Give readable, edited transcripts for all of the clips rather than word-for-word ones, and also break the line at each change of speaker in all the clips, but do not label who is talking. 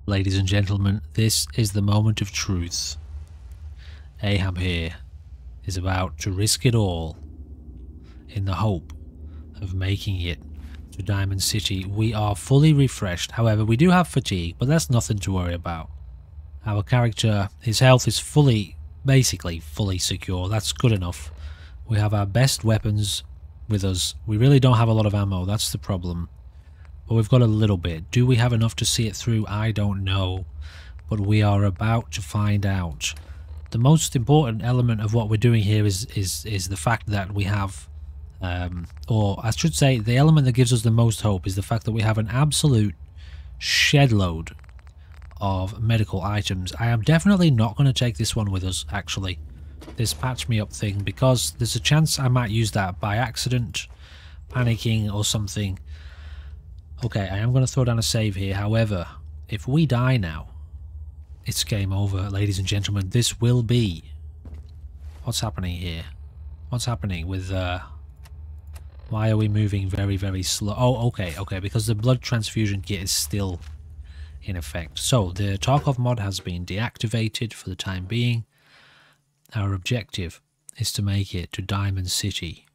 Ladies and gentlemen, this is the moment of truth. Ahab here is about to risk it all in the hope of making it to Diamond City. We are fully refreshed, however we do have fatigue, but that's nothing to worry about. Our character, his health is basically fully secure. That's good enough. We have our best weapons with us. We really don't have a lot of ammo, that's the problem. But we've got a little bit. Do we have enough to see it through? I don't know. But we are about to find out. The most important element of what we're doing here is the fact that we have, or I should say, the element that gives us the most hope is the fact that we have an absolute shed load of medical items. I am definitely not going to take this one with us, actually. This patch me up thing, because there's a chance I might use that by accident, panicking or something. Okay, I am going to throw down a save here. However, if we die now, it's game over, ladies and gentlemen. This will be... What's happening here? What's happening with... Why are we moving very, very slow? Oh, okay, because the blood transfusion kit is still in effect. So, the TARKOV mod has been deactivated for the time being. Our objective is to make it to Diamond City.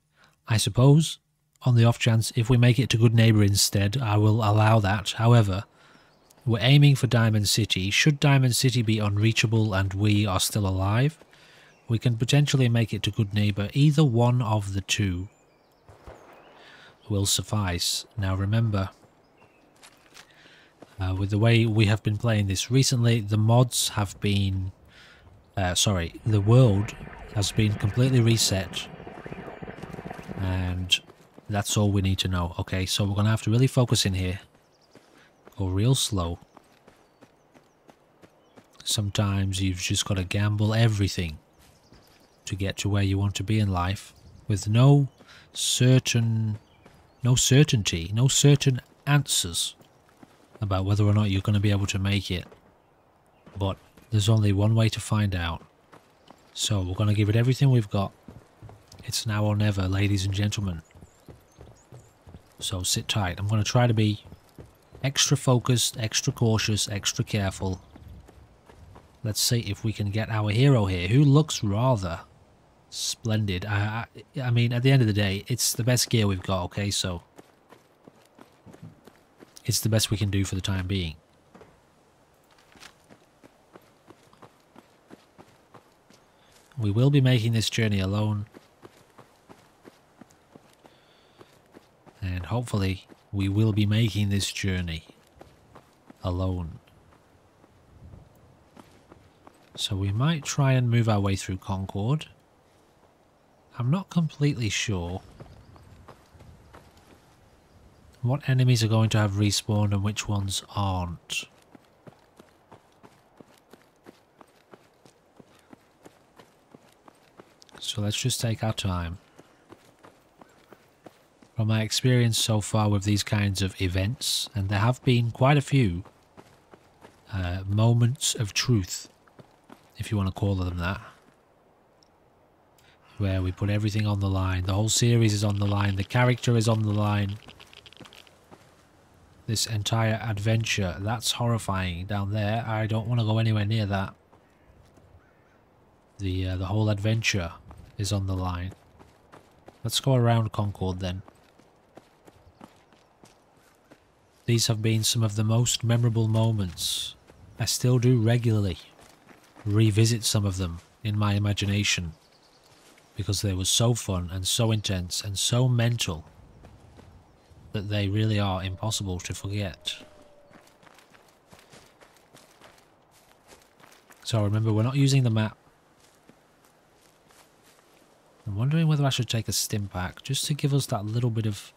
I suppose... On the off chance, if we make it to Good Neighbor instead, I will allow that. However, we're aiming for Diamond City. Should Diamond City be unreachable and we are still alive, we can potentially make it to Good Neighbor. Either one of the two will suffice. Now remember, with the way we have been playing this recently, the mods have been... the world has been completely reset. And... that's all we need to know. Okay, so we're going to have to really focus in here. Go real slow. Sometimes you've just got to gamble everything to get to where you want to be in life with no certain answers about whether or not you're going to be able to make it. But there's only one way to find out. So we're going to give it everything we've got. It's now or never, ladies and gentlemen. So sit tight. I'm going to try to be extra focused, extra cautious, extra careful. Let's see if we can get our hero here, who looks rather splendid. I mean, at the end of the day, it's the best gear we've got, okay? So it's the best we can do for the time being. We will be making this journey alone. And hopefully we will be making this journey alone. So we might try and move our way through Concord. I'm not completely sure what enemies are going to have respawned and which ones aren't. So let's just take our time. From my experience so far with these kinds of events, and there have been quite a few moments of truth, if you want to call them that, where we put everything on the line. The whole series is on the line, the character is on the line. This entire adventure, that's horrifying down there. I don't want to go anywhere near that. The whole adventure is on the line. Let's go around Concord then. These have been some of the most memorable moments. I still do regularly revisit some of them in my imagination because they were so fun and so intense and so mental that they really are impossible to forget. So remember, we're not using the map. I'm wondering whether I should take a stim pack just to give us that little bit of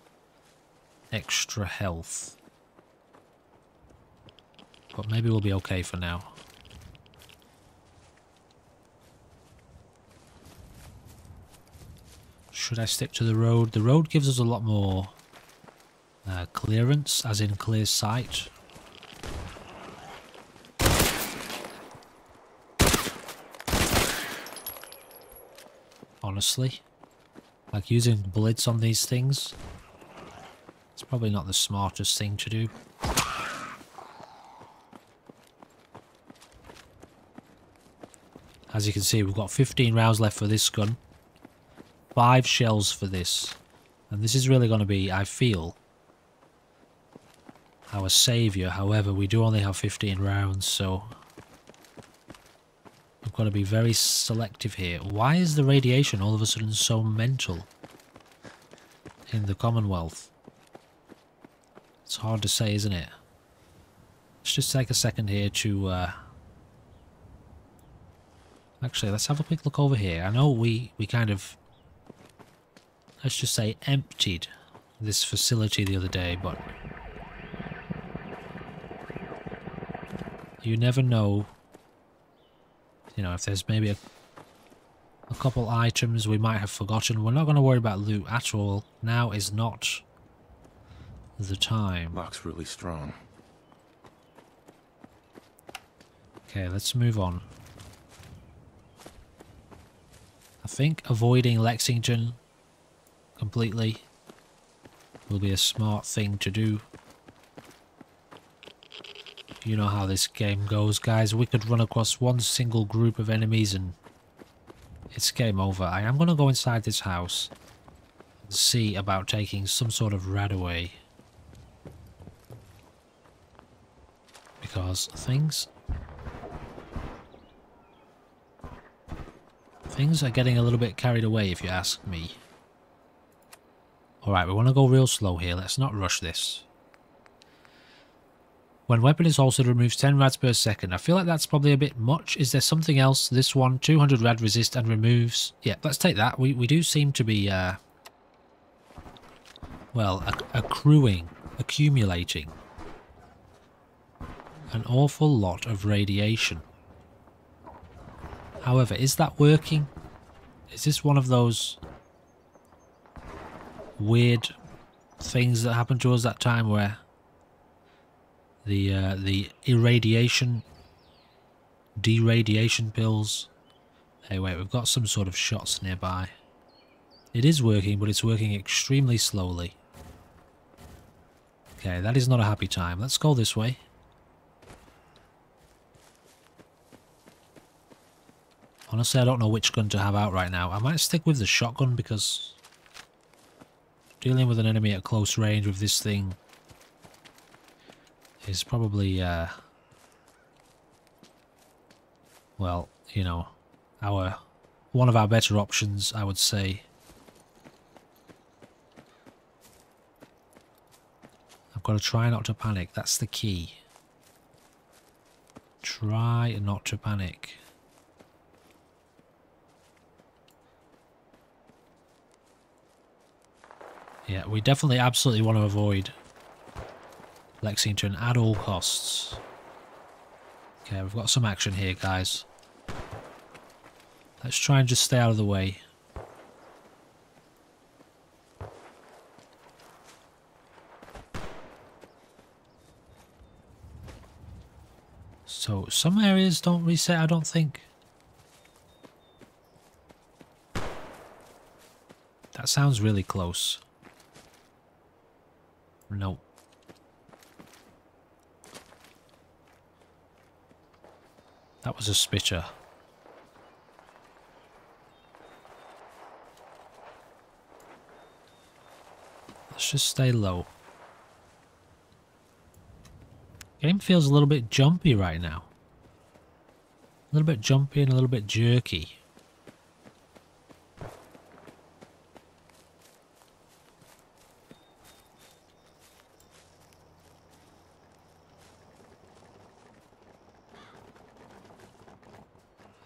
extra health. But maybe we'll be okay for now. Should I stick to the road? The road gives us a lot more clearance, as in clear sight. Honestly, like using bullets on these things, it's probably not the smartest thing to do. As you can see, we've got 15 rounds left for this gun. 5 shells for this. And this is really going to be, I feel, our saviour. However, we do only have 15 rounds, so we've got to be very selective here. Why is the radiation all of a sudden so mental in the Commonwealth? It's hard to say, isn't it? Let's just take a second here to... Actually, let's have a quick look over here. I know we kind of... Let's just say emptied this facility the other day, but... You never know, you know, if there's maybe a couple items we might have forgotten. We're not going to worry about loot at all. Now is not the time.
Lock's really strong.
Okay, let's move on. I think avoiding Lexington completely will be a smart thing to do. You know how this game goes, guys. We could run across one single group of enemies and it's game over. I am going to go inside this house and see about taking some sort of RADaway. Because things are getting a little bit carried away, if you ask me. Alright, we want to go real slow here. Let's not rush this. When weapon is holstered, removes 10 rads per second. I feel like that's probably a bit much. Is there something else? This one, 200 rad resist and removes... Yeah, let's take that. We do seem to be, well, accumulating an awful lot of radiation. However, is that working? Is this one of those weird things that happened to us that time where the irradiation, deradiation pills? Hey, wait, we've got some sort of shots nearby. It is working, but it's working extremely slowly. Okay, that is not a happy time. Let's go this way. Honestly, I don't know which gun to have out right now. I might stick with the shotgun because dealing with an enemy at close range with this thing is probably, well, you know, one of our better options, I would say. I've got to try not to panic. That's the key. Try not to panic. Yeah, we definitely absolutely want to avoid Lexington at all costs. Okay, we've got some action here, guys. Let's try and just stay out of the way. So, some areas don't reset, I don't think. That sounds really close. Nope. That was a spitter. Let's just stay low. Game feels a little bit jumpy right now. A little bit jumpy and a little bit jerky.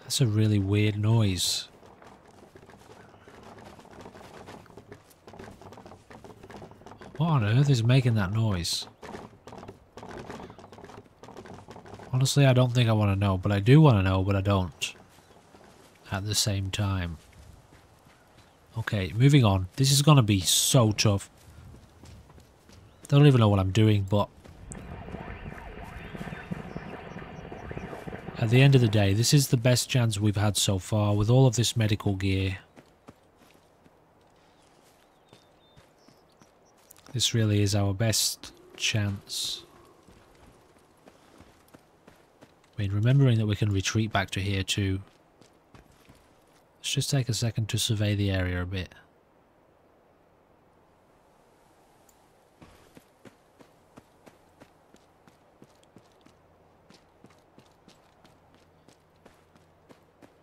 That's a really weird noise. What on earth is making that noise? Honestly, I don't think I want to know, but I do want to know, but I don't. At the same time. Okay, moving on. This is going to be so tough. I don't even know what I'm doing, but at the end of the day, this is the best chance we've had so far with all of this medical gear. This really is our best chance. I mean, remembering that we can retreat back to here too. just take a second to survey the area a bit.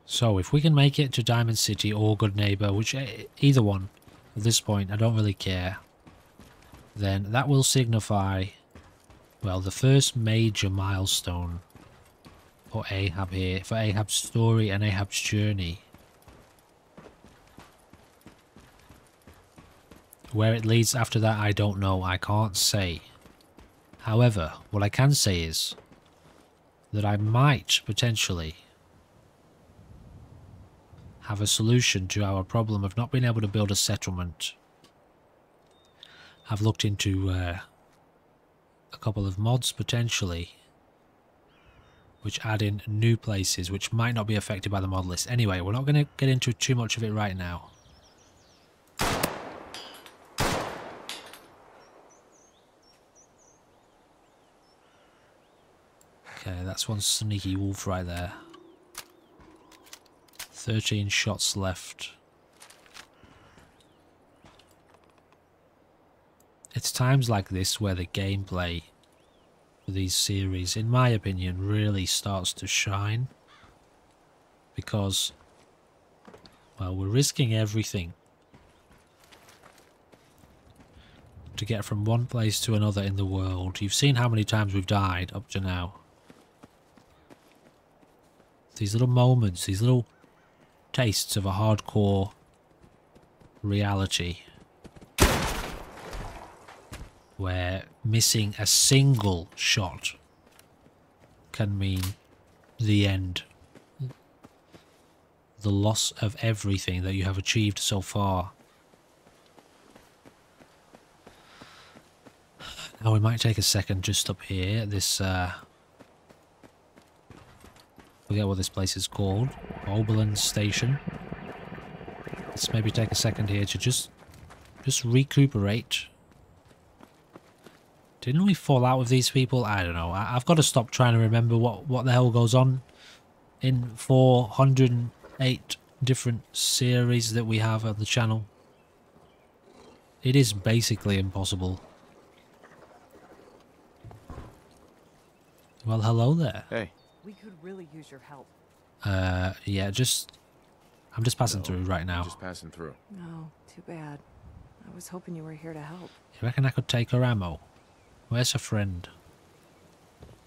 So if we can make it to Diamond City or Good Neighbor, which either one at this point, I don't really care, then that will signify, well, the first major milestone for Ahab here, for Ahab's story and Ahab's journey. Where it leads after that, I don't know. I can't say. However, what I can say is that I might potentially have a solution to our problem of not being able to build a settlement. I've looked into a couple of mods potentially, which add in new places which might not be affected by the mod list. Anyway, we're not going to get into too much of it right now. Okay, that's one sneaky wolf right there. 13 shots left. It's times like this where the gameplay for these series, in my opinion, really starts to shine. Because, well, we're risking everything to get from one place to another in the world. You've seen how many times we've died up to now. These little moments, these little tastes of a hardcore reality where missing a single shot can mean the end, the loss of everything that you have achieved so far. Now we might take a second just up here, this forget what this place is called, Zombieland Station. Let's maybe take a second here to just recuperate. Didn't we fall out with these people? I don't know. I've got to stop trying to remember what the hell goes on in 408 different series that we have on the channel. It is basically impossible. Well, hello there.
Hey.
We could really use your help.
Yeah, I'm just passing through right now.
Just passing through.
No, too bad. I was hoping you were here to help.
You reckon I could take her ammo? Where's her friend?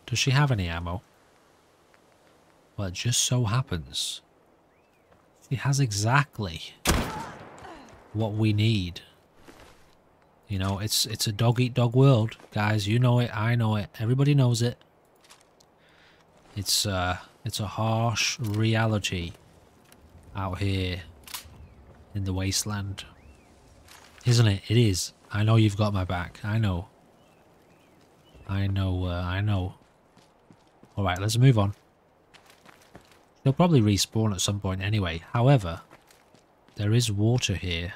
Does she have any ammo? Well, it just so happens she has exactly what we need. You know, it's a dog-eat-dog world, guys. You know it, I know it, everybody knows it. It's a harsh reality out here in the wasteland. Isn't it? It is. I know you've got my back. I know. I know. Alright, let's move on. They'll probably respawn at some point anyway. However, there is water here.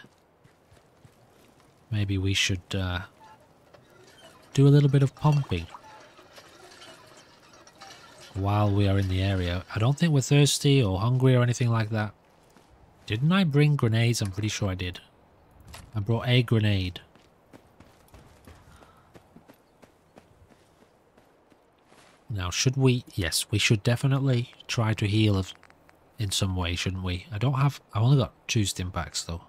Maybe we should do a little bit of pumping while we are in the area. I don't think we're thirsty or hungry or anything like that. Didn't I bring grenades? I'm pretty sure I did. I brought a grenade. Now, should we... Yes, we should definitely try to heal in some way, shouldn't we? I've only got 2 stim packs, though.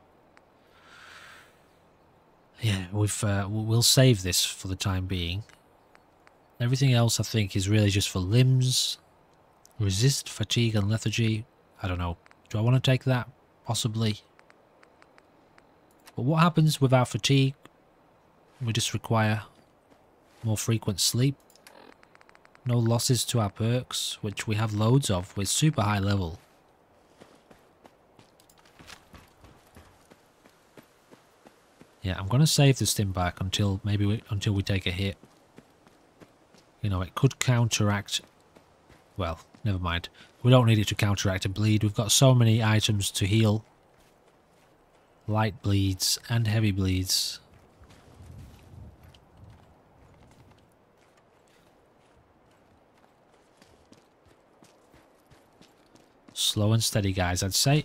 Yeah, we'll save this for the time being. Everything else, I think, is really just for limbs. Resist fatigue and lethargy. I don't know. Do I want to take that? Possibly. But what happens with our fatigue? We just require more frequent sleep. No losses to our perks, which we have loads of with super high level. Yeah, I'm going to save the stim pack until until we take a hit. You know, it could counteract... Well, never mind. We don't need it to counteract a bleed. We've got so many items to heal. Light bleeds and heavy bleeds. Slow and steady, guys, I'd say.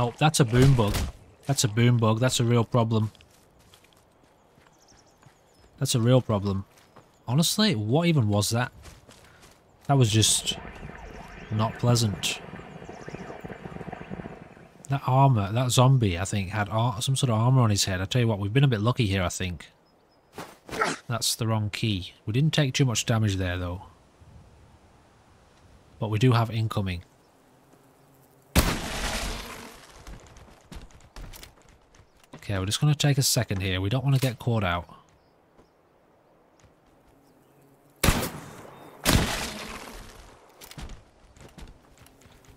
No, that's a boom bug. That's a boom bug. That's a real problem. That's a real problem. Honestly, what even was that? That was just not pleasant. That armor, that zombie, I think, had some sort of armor on his head. I tell you what, we've been a bit lucky here, I think. That's the wrong key. We didn't take too much damage there, though. But we do have incoming. Okay, we're just going to take a second here. We don't want to get caught out.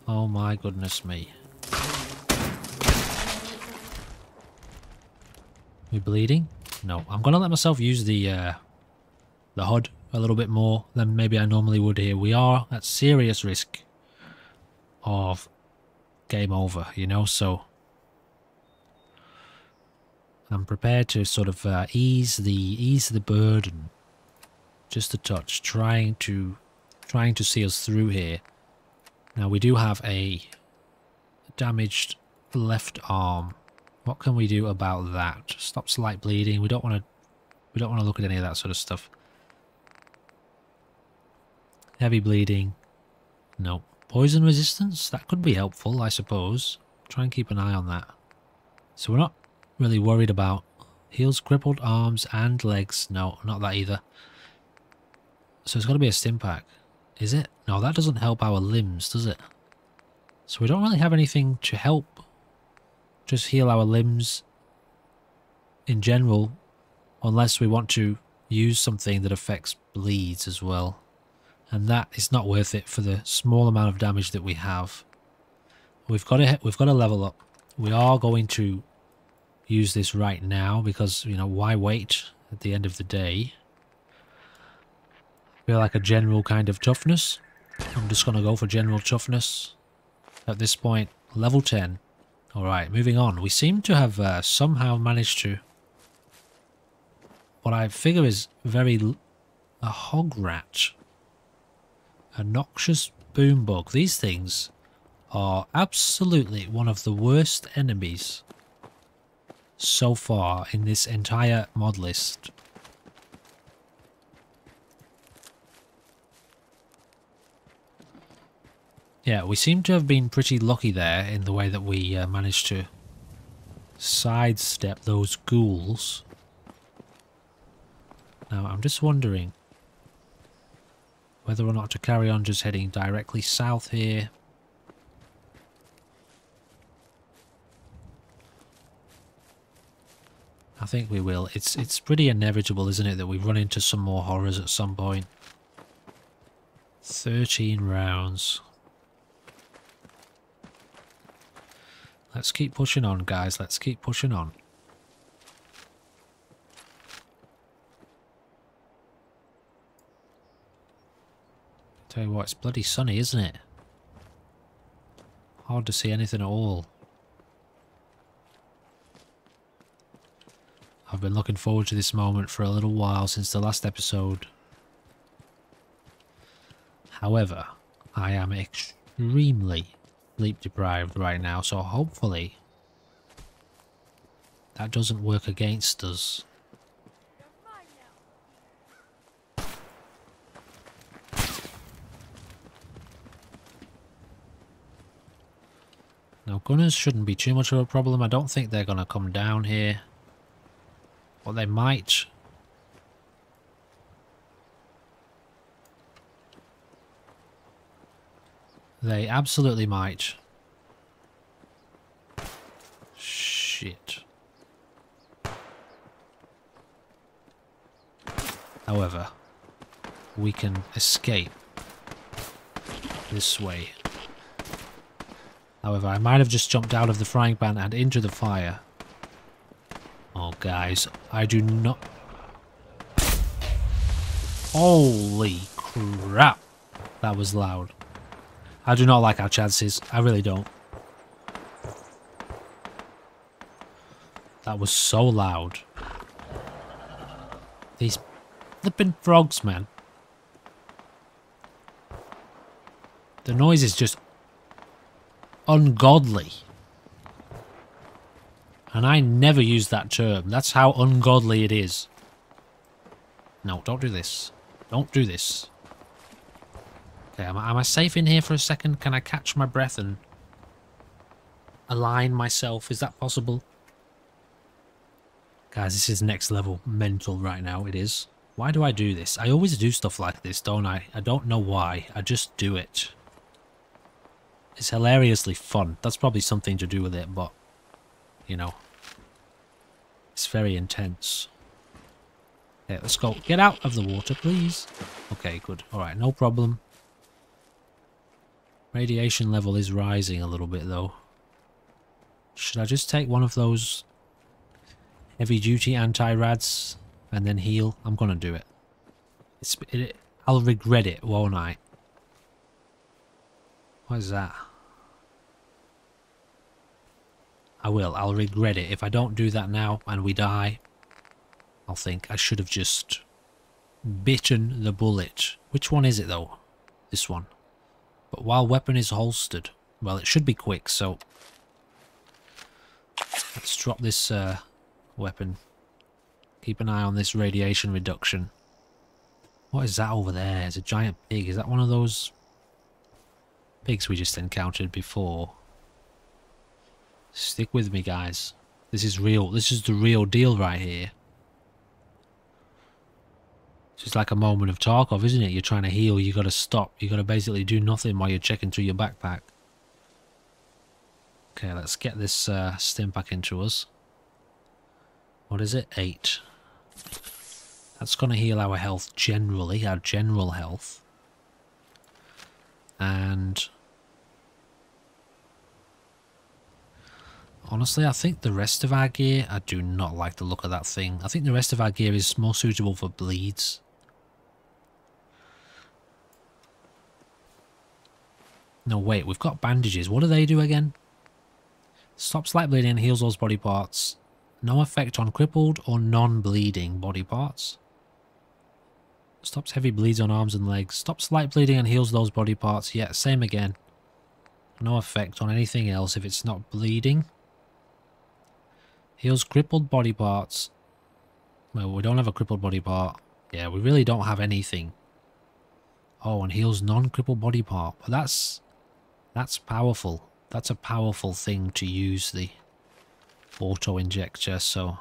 Oh my goodness me. We bleeding? No. I'm going to let myself use the HUD a little bit more than maybe I normally would here. We are at serious risk of game over, you know, so I'm prepared to sort of ease the burden just a touch, trying to see us through here. Now we do have a damaged left arm. What can we do about that? Stop slight bleeding. We don't want to look at any of that sort of stuff. Heavy bleeding. No. Poison resistance? That could be helpful, I suppose. Try and keep an eye on that. So we're not really worried about heals crippled arms and legs. No, not that either. So it's got to be a stim pack. Is it? No, that doesn't help our limbs, does it? So we don't really have anything to help just heal our limbs in general, unless we want to use something that affects bleeds as well. And that is not worth it for the small amount of damage that we have. We've got to level up. We are going to use this right now because, you know, why wait at the end of the day? I feel like a general kind of toughness. I'm just going to go for general toughness at this point. Level 10. Alright, moving on. We seem to have somehow managed to... what I figure is a hog rat. A noxious boom bug. These things are absolutely one of the worst enemies so far in this entire mod list. Yeah, we seem to have been pretty lucky there in the way that we managed to sidestep those ghouls. Now, I'm just wondering whether or not to carry on just heading directly south here. I think we will. It's pretty inevitable, isn't it, that we run into some more horrors at some point. 13 rounds. Let's keep pushing on, guys. Let's keep pushing on. Tell you what, it's bloody sunny, isn't it? Hard to see anything at all. I've been looking forward to this moment for a little while since the last episode. However, I am extremely sleep deprived right now, so hopefully that doesn't work against us. Now, gunners shouldn't be too much of a problem. I don't think they're going to come down here. But they might. They absolutely might. Shit. However, we can escape this way. However, I might have just jumped out of the frying pan and into the fire. Oh, guys, I do not... Holy crap. That was loud. I do not like our chances. I really don't. That was so loud. These flippin' frogs, man. The noise is just ungodly. And I never use that term. That's how ungodly it is. No, don't do this. Don't do this. Okay, am I safe in here for a second? Can I catch my breath and align myself? Is that possible? Guys, this is next level mental right now. It is. Why do I do this? I always do stuff like this, don't I? I don't know why. I just do it. It's hilariously fun. That's probably something to do with it, but, you know, it's very intense. Okay, let's go. Get out of the water, please. Okay, good. Alright, no problem. Radiation level is rising a little bit, though. Should I just take one of those heavy-duty anti-rads and then heal? I'm gonna do it. I'll regret it, won't I? What is that? I will. I'll regret it. If I don't do that now and we die, I'll think I should have just bitten the bullet. Which one is it, though? This one. But while weapon is holstered, well, it should be quick, so let's drop this weapon. Keep an eye on this radiation reduction. What is that over there? It's a giant pig. Is that one of those pigs we just encountered before? Stick with me, guys. This is real. This is the real deal right here. It's just like a moment of Tarkov, isn't it? You're trying to heal, you gotta stop. You gotta basically do nothing while you're checking through your backpack. Okay, let's get this stim pack into us. What is it? 8. That's gonna heal our health generally, our general health. And honestly, I think the rest of our gear, I do not like the look of that thing. I think the rest of our gear is more suitable for bleeds. No, wait, we've got bandages. What do they do again? Stops slight bleeding and heals those body parts. No effect on crippled or non-bleeding body parts. Stops heavy bleeds on arms and legs. Stops slight bleeding and heals those body parts. Yeah, same again. No effect on anything else if it's not bleeding. Heals crippled body parts. Well, we don't have a crippled body part. Yeah, we really don't have anything. Oh, and heals non-crippled body part. But that's powerful. That's a powerful thing to use, the auto-injector, so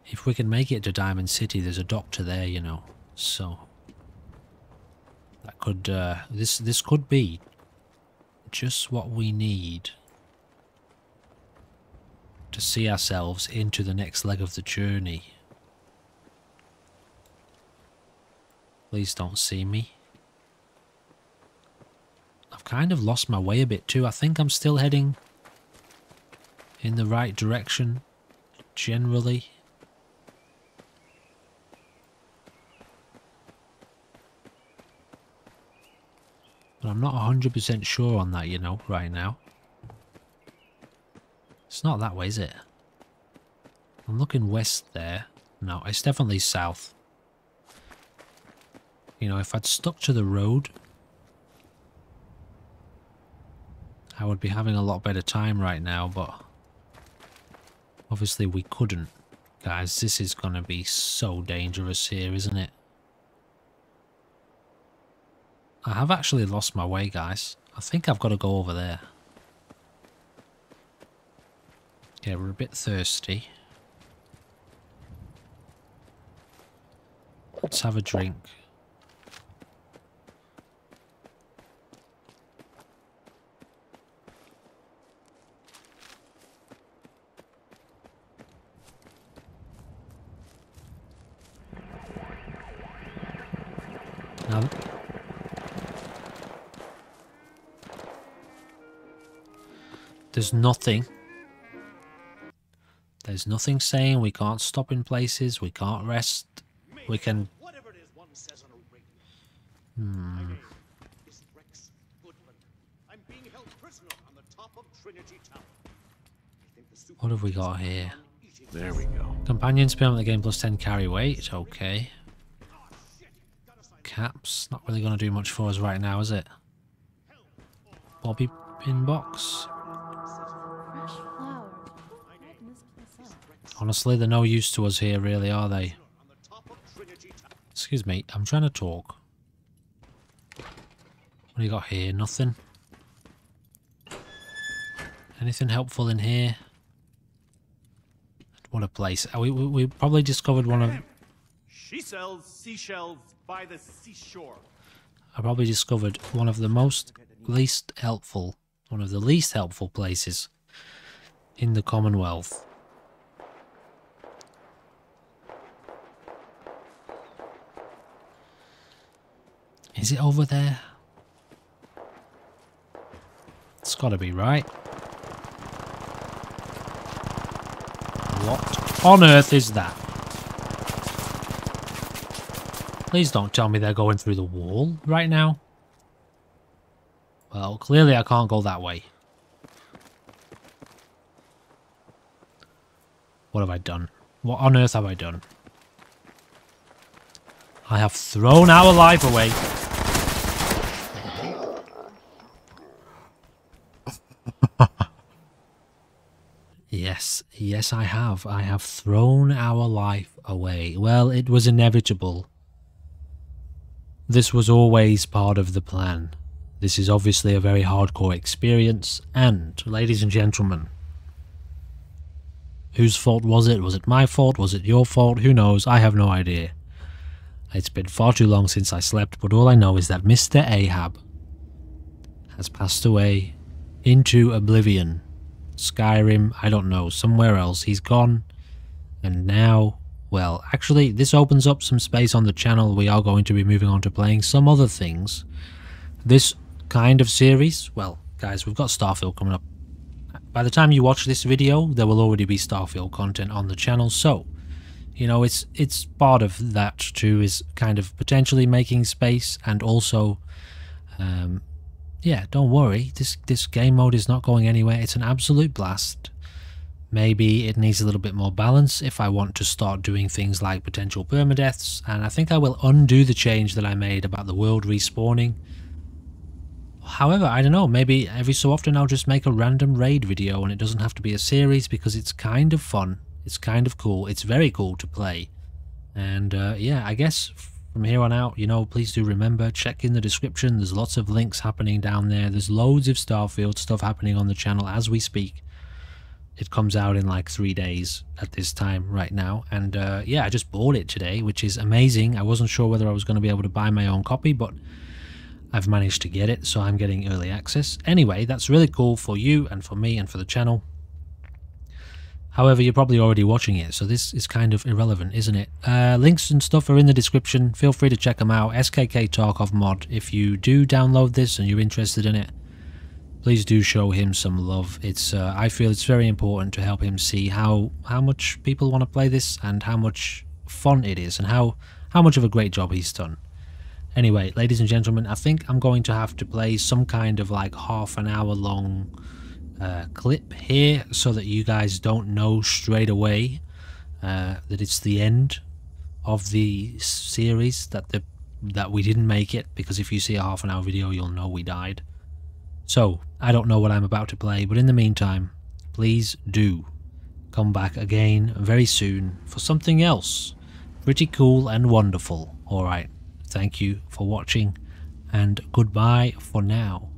if we can make it to Diamond City, there's a doctor there, you know, so that could, this could be just what we need to see ourselves into the next leg of the journey. Please don't see me. I've kind of lost my way a bit too. I think I'm still heading in the right direction, generally. But I'm not 100% sure on that, you know, right now. It's not that way, is it? I'm looking west there. No, it's definitely south. You know, if I'd stuck to the road, I would be having a lot better time right now, but obviously we couldn't. Guys, this is going to be so dangerous here, isn't it? I have actually lost my way, guys. I think I've got to go over there. Yeah, we're a bit thirsty. Let's have a drink. Now, there's nothing saying we can't stop in places, we can't rest, we can... What have we got here?
There we go.
Companions permanent gain plus 10 carry weight, okay. Caps, not really going to do much for us right now, is it? Bobby pin box. Honestly, they're no use to us here, really, are they? Excuse me, I'm trying to talk. What do you got here? Nothing? Anything helpful in here? What a place. We probably discovered one of...
She sells seashells by the seashore.
I probably discovered one of the least helpful places in the Commonwealth. Is it over there? It's gotta be, right? What on earth is that? Please don't tell me they're going through the wall right now. Well, clearly I can't go that way. What have I done? What on earth have I done? I have thrown our life away. Yes, I have. I have thrown our life away. Well, it was inevitable. This was always part of the plan. This is obviously a very hardcore experience, and, ladies and gentlemen, whose fault was it? Was it my fault? Was it your fault? Who knows? I have no idea. It's been far too long since I slept, but all I know is that Mr. Ahab has passed away into oblivion. Skyrim, I don't know, somewhere else. He's gone, and now, well, actually, this opens up some space on the channel. We are going to be moving on to playing some other things. This kind of series, well, guys, we've got Starfield coming up. By the time you watch this video, there will already be Starfield content on the channel, so, you know, it's part of that too, is kind of potentially making space, and also, yeah, don't worry, this game mode is not going anywhere. It's an absolute blast. Maybe it needs a little bit more balance if I want to start doing things like potential permadeaths, and I think I will undo the change that I made about the world respawning. However, I don't know, maybe every so often I'll just make a random raid video and it doesn't have to be a series, because it's kind of fun, it's kind of cool, it's very cool to play. And yeah, I guess from here on out, you know, please do remember, check in the description, there's lots of links happening down there, there's loads of Starfield stuff happening on the channel as we speak. It comes out in like 3 days at this time right now, and yeah, I just bought it today, which is amazing. I wasn't sure whether I was going to be able to buy my own copy, but I've managed to get it, so I'm getting early access. Anyway, that's really cool for you and for me and for the channel. However, you're probably already watching it, so this is kind of irrelevant, isn't it? Links and stuff are in the description. Feel free to check them out. SKK TARKOV mod. If you do download this and you're interested in it, please do show him some love. It's I feel it's very important to help him see how much people want to play this and how much fun it is and how much of a great job he's done. Anyway, ladies and gentlemen, I think I'm going to have to play some kind of like half-an-hour long clip here so that you guys don't know straight away that it's the end of the series, that we didn't make it, because if you see a half-an-hour video you'll know we died. So, I don't know what I'm about to play, but in the meantime, please do come back again very soon for something else pretty cool and wonderful. Alright, thank you for watching, and goodbye for now.